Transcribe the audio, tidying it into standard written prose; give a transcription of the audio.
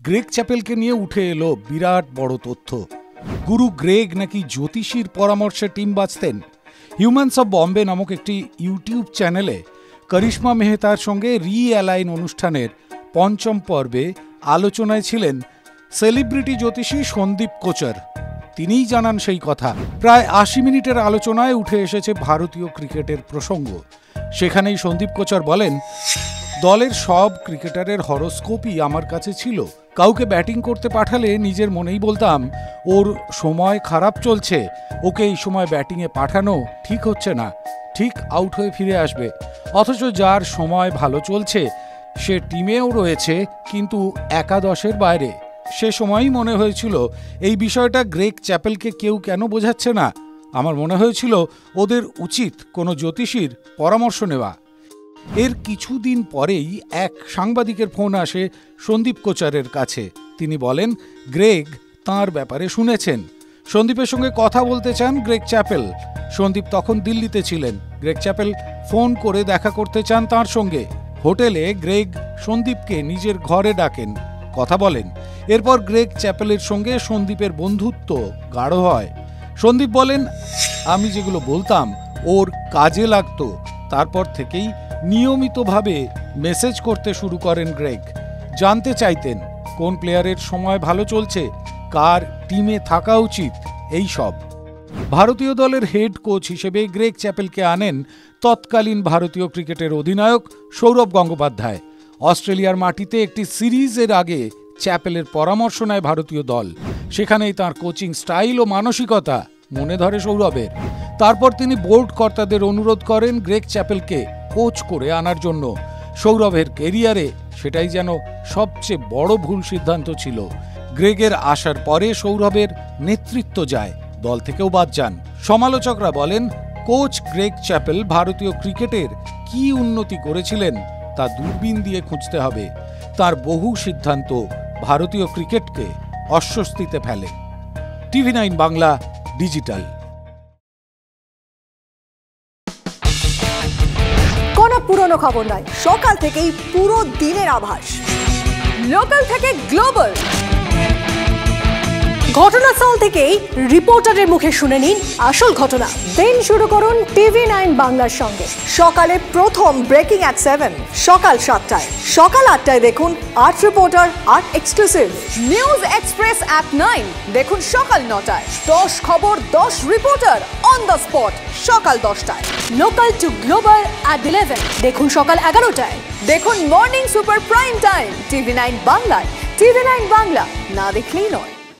Greg চ্যাপেলকে নিয়ে উঠে এলো বিরাট বড় তথ্য। গুরু গ্রেগ নাকি জ্যোতিষীর পরামর্শে টিম বাঁচতেন। হিউম্যানস অব বম্বে নামক একটি ইউটিউব চ্যানেলে করিশ্মা মেহতার সঙ্গে রি-অ্যালাইন অনুষ্ঠানের পঞ্চম পর্বে আলোচনায় ছিলেন সেলিব্রিটি জ্যোতিষী সন্দীপ কোচর। তিনিই জানান সেই কথা। প্রায় ৮০ মিনিটের আলোচনায় উঠে এসেছে ভারতীয় ক্রিকেটের প্রসঙ্গ। সেখানেই সন্দীপ কোচর বলেন, দলের সব ক্রিকেটারের হরোস্কোপই আমার কাছে ছিল। কাউকে ব্যাটিং করতে পাঠালে নিজের মনেই বলতাম, ওর সময় খারাপ চলছে, ওকে এই সময় ব্যাটিংয়ে পাঠানো ঠিক হচ্ছে না, ঠিক আউট হয়ে ফিরে আসবে। অথচ যার সময় ভালো চলছে সে টিমেও রয়েছে, কিন্তু একাদশের বাইরে। সে সময়ই মনে হয়েছিল এই বিষয়টা গ্রেগ চ্যাপেলকে কেউ কেন বোঝাচ্ছে না। আমার মনে হয়েছিল ওদের উচিত কোনো জ্যোতিষীর পরামর্শ নেওয়া। এর কিছুদিন পরেই এক সাংবাদিকের ফোন আসে সন্দীপ কোচরের কাছে। তিনি বলেন, গ্রেগ তাঁর ব্যাপারে শুনেছেন, সন্দীপের সঙ্গে কথা বলতে চান গ্রেগ চ্যাপেল। সন্দীপ তখন দিল্লিতে ছিলেন। গ্রেগ চ্যাপেল ফোন করে দেখা করতে চান তাঁর সঙ্গে। হোটেলে গ্রেগ সন্দীপকে নিজের ঘরে ডাকেন, কথা বলেন। এরপর গ্রেগ চ্যাপেলের সঙ্গে সন্দীপের বন্ধুত্ব গাঢ় হয়। সন্দীপ বলেন, আমি যেগুলো বলতাম ওর কাজে লাগতো। তারপর থেকেই নিয়মিতভাবে মেসেজ করতে শুরু করেন গ্রেগ। জানতে চাইতেন কোন প্লেয়ারের সময় ভালো চলছে, কার টিমে থাকা উচিত, এই সব। ভারতীয় দলের হেড কোচ হিসেবে গ্রেগ চ্যাপেলকে আনেন তৎকালীন ভারতীয় ক্রিকেটের অধিনায়ক সৌরভ গঙ্গোপাধ্যায়। অস্ট্রেলিয়ার মাটিতে একটি সিরিজের আগে চ্যাপেলের পরামর্শ নেয় ভারতীয় দল। সেখানেই তাঁর কোচিং স্টাইল ও মানসিকতা মনে ধরে সৌরভের। তারপর তিনি বোর্ড কর্তাদের অনুরোধ করেন গ্রেগ চ্যাপেলকে কোচ করে আনার জন্য। সৌরভের কেরিয়ারে সেটাই যেন সবচেয়ে বড় ভুল সিদ্ধান্ত ছিল। গ্রেগের আসার পরে সৌরভের নেতৃত্ব যায়, দল থেকেও বাদ যান। সমালোচকরা বলেন, কোচ গ্রেগ চ্যাপেল ভারতীয় ক্রিকেটের কি উন্নতি করেছিলেন তা দূরবীন দিয়ে খুঁজতে হবে। তার বহু সিদ্ধান্ত ভারতীয় ক্রিকেটকে অস্বস্তিতে ফেলে। TV9 Bangla digital. কোনো পুরনো খবর নয়, সকাল থেকেই পুরো দিনের আভাস। লোকাল থেকে গ্লোবাল, ঘটনাস্থল থেকেই রিপোর্টারের মুখে শুনে নিন আসল ঘটনা। দিন শুরু করুন TV9 বাংলার সঙ্গে। সকালে প্রথম ব্রেকিং অ্যাট 7, সকাল 7টায়, সকাল 8টায় দেখুন art reporter, art exclusive. News express at 9 দেখুন সকাল 9টায়। 10 খবর 10 রিপোর্টার অন দ্য স্পট সকাল 10টায়। লোকাল টু গ্লোবাল অ্যাট 11 দেখুন সকাল 11টায়। দেখুন morning super prime time TV9 বাংলায়। TV9 বাংলা না দেখলেই নয়।